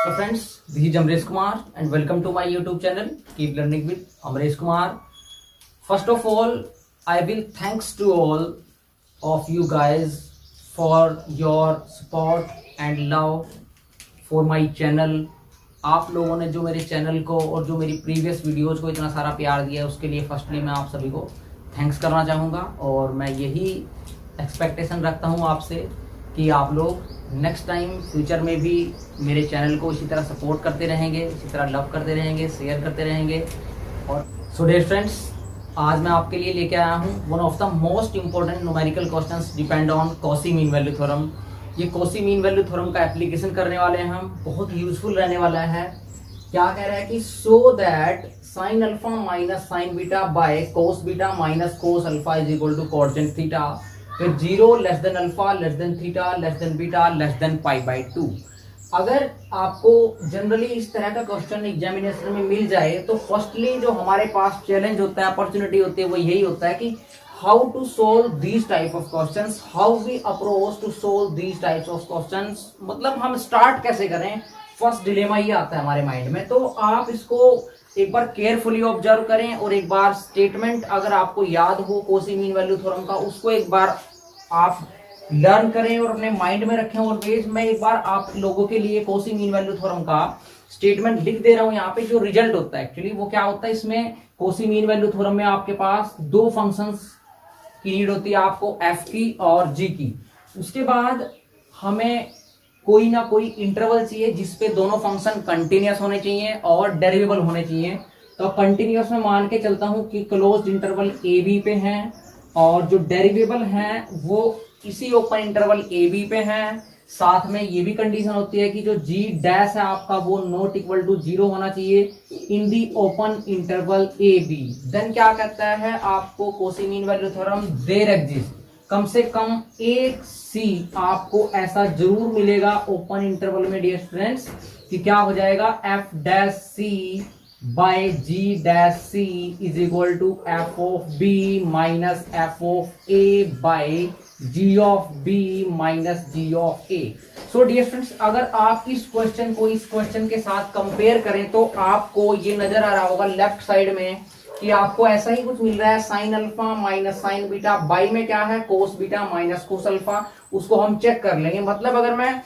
Hello friends, this is Amresh Kumar and welcome to my YouTube channel Keep Learning with Amresh Kumar. First of all, I will thanks to all of you guys for your support and love for my channel. आप लोगों ने जो मेरे channel को और जो मेरी previous videos को इतना सारा प्यार दिया है उसके लिए फर्स्टली मैं आप सभी को थैंक्स करना चाहूँगा और मैं यही एक्सपेक्टेशन रखता हूँ आपसे कि आप लोग नेक्स्ट टाइम फ्यूचर में भी मेरे चैनल को इसी तरह सपोर्ट करते रहेंगे, इसी तरह लव करते रहेंगे, शेयर करते रहेंगे। और सो डियर फ्रेंड्स, आज मैं आपके लिए लेके आया हूँ one of the most important numerical questions depend on Cauchy mean value theorem. ये कॉची मीन वैल्यू थ्योरम का एप्लीकेशन करने वाले हैं हम, बहुत यूजफुल रहने वाला है। क्या कह रहा है कि so that sine alpha minus sine beta by cos beta minus cos alpha is equal to cotangent theta, फिर 0 less than alpha less than theta less than beta less than pi by 2। अगर आपको generally इस तरह का question examination में मिल जाए तो firstly जो हमारे पास चैलेंज होता है, अपॉर्चुनिटी होती है, वो यही होता है कि how to solve these type of questions, how we approach to solve these types of questions. मतलब हम स्टार्ट कैसे करें, फर्स्ट डिलेमा ये आता है हमारे माइंड में। तो आप इसको एक बार केयरफुली ऑब्जर्व करें और एक बार स्टेटमेंट अगर आपको याद हो कॉची मीन वैल्यू थ्योरम का, उसको एक बार आप लर्न करें और अपने माइंड में रखें। और वेज मैं एक बार आप लोगों के लिए कॉची मीन वैल्यू थ्योरम का स्टेटमेंट लिख दे रहा हूं यहाँ पे। जो रिजल्ट होता है एक्चुअली वो क्या होता है, इसमें कॉची मीन वैल्यू थ्योरम में आपके पास दो फंक्शंस की नीड होती है, आपको एफ की और जी की। उसके बाद हमें कोई ना कोई इंटरवल चाहिए जिसपे दोनों फंक्शन कंटिन्यूअस होने चाहिए और डेरिवेबल होने चाहिए। तो कंटिन्यूअस में मान के चलता हूं कि क्लोज्ड इंटरवल ए बी पे हैं और जो डेरिवेबल हैं वो इसी ओपन इंटरवल ए बी पे हैं। साथ में ये भी कंडीशन होती है कि जो जी डैश है आपका वो नॉट इक्वल टू 0 होना चाहिए in the open interval A B. Then क्या कहता है आपको Cauchy mean value theorem, there exist कम से कम एक सी आपको ऐसा जरूर मिलेगा ओपन इंटरवल में डियर स्टूडेंट्स कि क्या हो जाएगा, F dash C by ji dash C is equal to F of B minus F of A by ji of B minus ji of A. So dear students, अगर आप इस question को इस question के साथ कंपेयर करें तो आपको ये नजर आ रहा होगा लेफ्ट साइड में कि आपको ऐसा ही कुछ मिल रहा है, sign alpha minus sine beta, by में क्या है कोस बीटा माइनस कोस अल्फा। उसको हम चेक कर लेंगे। मतलब अगर मैं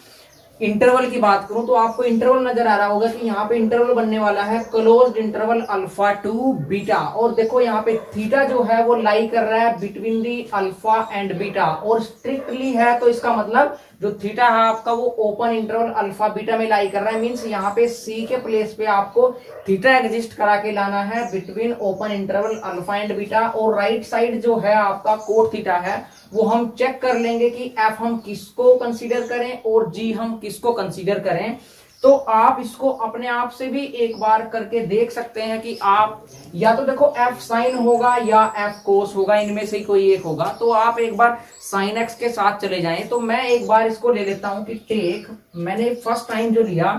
इंटरवल की बात करूं तो आपको इंटरवल नजर आ रहा होगा कि यहाँ पे इंटरवल बनने वाला है closed interval alpha to beta. और देखो यहाँ पे थीटा जो है वो लाई कर रहा है between the alpha and beta और स्ट्रिक्टली है, तो इसका मतलब जो थीटा है आपका वो ओपन इंटरवल अल्फा बीटा में लाई कर रहा है। मींस यहाँ पे सी के प्लेस पे आपको थीटा एग्जिस्ट करा के लाना है between open interval alpha and beta. और राइट साइड जो है आपका कोट थीटा है वो हम चेक कर लेंगे कि एफ हम किसको कंसीडर करें और जी हम किसको कंसीडर करें। तो आप इसको अपने आप से भी एक बार करके देख सकते हैं कि आप या तो देखो एफ साइन होगा या एफ कोस होगा, इनमें से कोई एक होगा। तो आप एक बार साइन एक्स के साथ चले जाएं। तो मैं एक बार इसको ले लेता हूं कि टेक, मैंने फर्स्ट टाइम जो लिया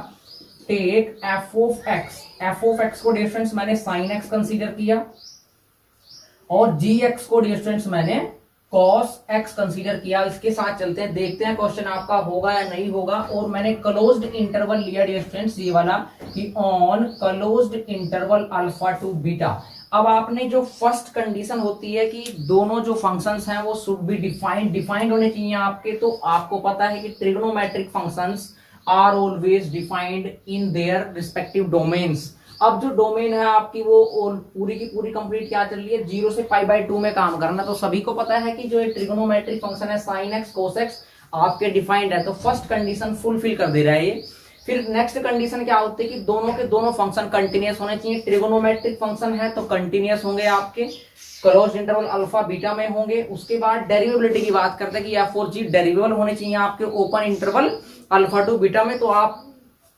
take f of x. F of x को डियर फ्रेंड्स मैंने साइन एक्स कंसीडर किया और जी एक्स को डियर फ्रेंड्स मैंने cos x कंसीडर किया। इसके साथ चलते हैं, देखते हैं क्वेश्चन आपका होगा या नहीं होगा। और मैंने क्लोज्ड इंटरवल लिया डियर फ्रेंड्स ये वाला कि on closed interval alpha to beta. अब आपने जो फर्स्ट कंडीशन होती है कि दोनों जो फंक्शंस हैं वो शुड बी डिफाइंड होने चाहिए आपके। तो आपको पता है कि trigonometric functions are always defined in their respective domains. अब जो डोमेन है आपकी वो पूरी की पूरी कंप्लीट क्या चल रही है, 0 से पाई बाई 2 में काम करना। तो सभी को पता है कि जो ये ट्रिगोनोमेट्रिक फंक्शन है साइन एक्स कोस एक्स आपके डिफाइंड है। तो फर्स्ट कंडीशन फुलफिल कर दे रहा है ये। फिर नेक्स्ट कंडीशन क्या होती है कि दोनों के दोनों फंक्शन कंटिन्यूअस होने चाहिए। ट्रिगोनोमेट्रिक फंक्शन है तो कंटिन्यूअस होंगे आपके, क्लोज्ड इंटरवल अल्फा बीटा में होंगे। उसके बाद डेरिवेबिलिटी की बात करते हैं कि एफ और जी डेरिवेबल होने चाहिए आपके open interval alpha to beta में। तो आप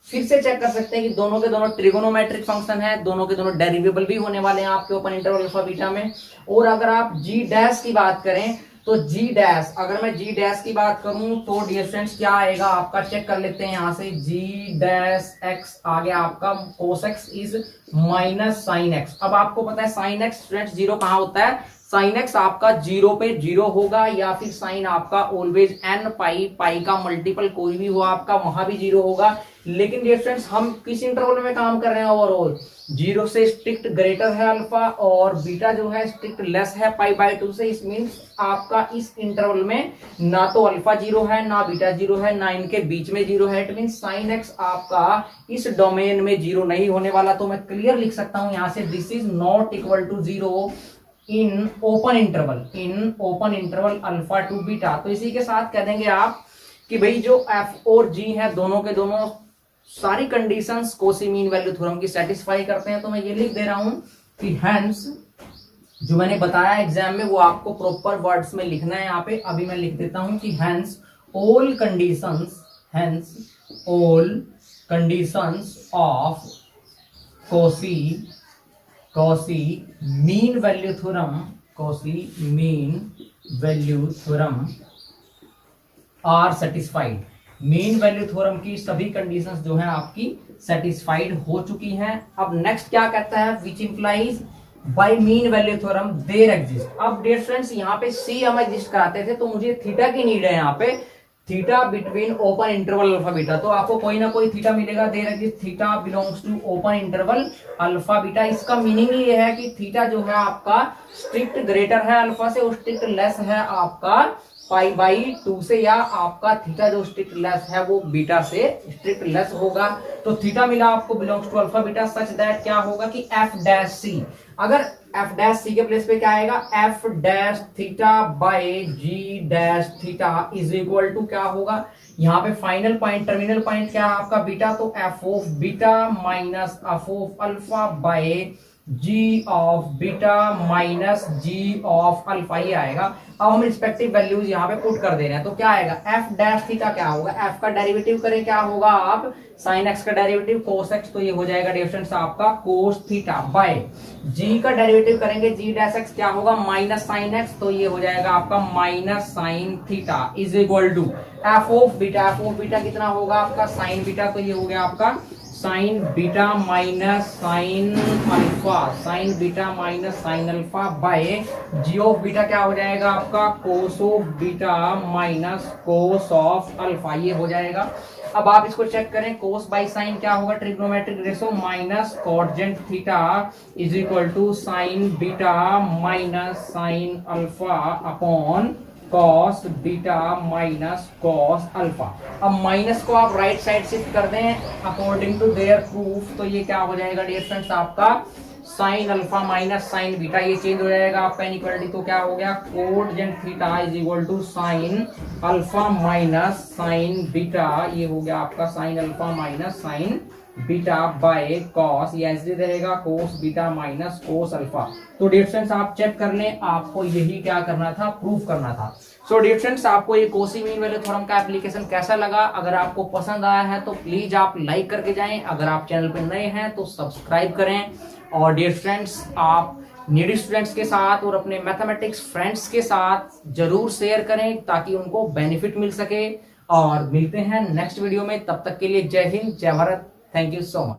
फिर से चेक कर सकते हैं कि दोनों के दोनों ट्रिगोनोमेट्रिक फंक्शन है, दोनों के दोनों डेरिवेबल भी होने वाले हैं आपके ओपन इंटरवल अल्फा बीटा में। और अगर आप जी डैश की बात करें तो जी डैश, अगर मैं जी डैश की बात करूं तो डियर फ्रेंड्स क्या आएगा आपका, चेक कर लेते हैं यहां से। जी डैश एक्स आ गया आपका cos x is minus sine x. अब आपको पता है साइन एक्स स्टूडेंट्स 0 कहां होता है, साइन एक्स आपका 0 पे 0 होगा, या फिर साइन आपका ऑलवेज एन पाई, पाई का मल्टीपल कोई भी हो आपका वहां भी 0 होगा। लेकिन डियर फ्रेंड्स हम किस इंटरवल में काम कर रहे हैं ओवरऑल, 0 से स्ट्रिक्ट ग्रेटर है अल्फा और बीटा जो है स्ट्रिक्ट लेस है पाई बाय 2 से। इस मीन्स आपका इस इंटरवल में ना तो अल्फा 0 है ना बीटा 0 है ना इनके बीच में 0 है। इट मीन्स साइन एक्स आपका इस डोमेन में 0 नहीं होने वाला। तो मैं क्लियर लिख सकता हूं यहां से, this is not equal to 0 in open interval alpha to beta. तो इसी के साथ कह देंगे आप कि भाई जो एफ और जी है दोनों के दोनों सारी conditions Kosi mean value theorem की सेटिस्फाई करते हैं। तो मैं ये लिख दे रहा हूं कि हेंस, जो मैंने बताया एग्जाम में वो आपको प्रॉपर वर्ड्स में लिखना है यहाँ पे। अभी मैं लिख देता हूं कि hence all conditions of Cauchy mean value theorem are satisfied. Mean value theorem की सभी कंडीशंस जो है आपकी सेटिस्फाइड हो चुकी हैं। अब नेक्स्ट क्या कहता है, which implies by mean value theorem there exist. अब डियर फ्रेंड्स यहाँ पे सी हम एग्जिस्ट कराते थे, तो मुझे थीटा की नीड है यहाँ पे, theta between open interval alpha beta. तो आपको कोई ना कोई थीटा मिलेगा, there exist theta belongs to open interval alpha beta. इसका मीनिंग ये है कि थीटा जो है आपका स्ट्रिक्ट ग्रेटर है अल्फा से और स्ट्रिक्ट लेस है आपका पाई बाई 2 से, या आपका थीटा जो स्ट्रिक्ट लेस है वो बीटा से स्ट्रिक्ट लेस होगा। तो थीटा मिला आपको belongs to alpha beta such that क्या होगा कि एफ डैश सी, अगर एफ डैश सी के प्लेस पे क्या आएगा, f dash theta by ji dash theta is equal to क्या होगा, यहाँ पे फाइनल पॉइंट टर्मिनल पॉइंट क्या है आपका बीटा, तो f of beta minus F of alpha by ji of beta minus ji of alpha, ये आएगा। अब हम रिस्पेक्टिव वैल्यूज यहाँ पे पुट कर दे रहे हैं, तो क्या आएगा, एफ डैश थीटा क्या होगा, एफ का डेरिवेटिव करें क्या होगा आप, साइन एक्स का डेरिवेटिव कोस एक्स, तो ये हो जाएगा डिफरेंस आपका कोस थीटा बाय जी का डेरिवेटिव करेंगे जी डैश एक्स क्या होगा, माइनस साइन एक्स, तो ये हो जाएगा आपका minus sine theta is equal to F of beta. F of beta कितना होगा आपका साइन बीटा, तो ये हो गया आपका sine beta minus sine alpha, sine beta minus sine alpha by ji of beta क्या हो जाएगा आपका cos of beta minus cos of alpha, ये हो जाएगा। अब आप इसको चेक करें, कोस बाय साइन क्या होगा, trigonometric ratio minus cotangent theta is equal to sine beta minus sine alpha upon cos beta minus cos alpha. अब माइनस को आप राइट साइड शिफ्ट कर दें अकॉर्डिंग टू देयर प्रूफ, तो ये क्या हो जाएगा डियर फ्रेंड्स आपका sine alpha minus sine beta, ये चेंज हो जाएगा आपका इनइक्वालिटी, तो क्या हो गया cotangent theta is equal to sine alpha minus sine beta, ये हो गया आपका sine alpha minus sine beta by cos, ये ऐसे रहेगा cos beta minus cos alpha. तो डियर फ्रेंड्स आप चेक कर लें, आपको यही क्या करना था, प्रूफ करना था। सो डियर फ्रेंड्स आपको ये कोसी मीन वैल्यू थ्योरम का एप्लीकेशन कैसा लगा, अगर आपको पसंद आया है तो प्लीज आप लाइक करके जाएं, अगर आप चैनल पे नए हैं तो सब्सक्राइब करें। और डियर फ्रेंड्स आप नीडी स्टूडेंट्स के साथ और अपने मैथमेटिक्स फ्रेंड्स के साथ जरूर शेयर करें ताकि उनको बेनिफिट मिल सके। और मिलते हैं नेक्स्ट वीडियो में, तब तक के लिए जय हिंद जय Bharat, thank you so much.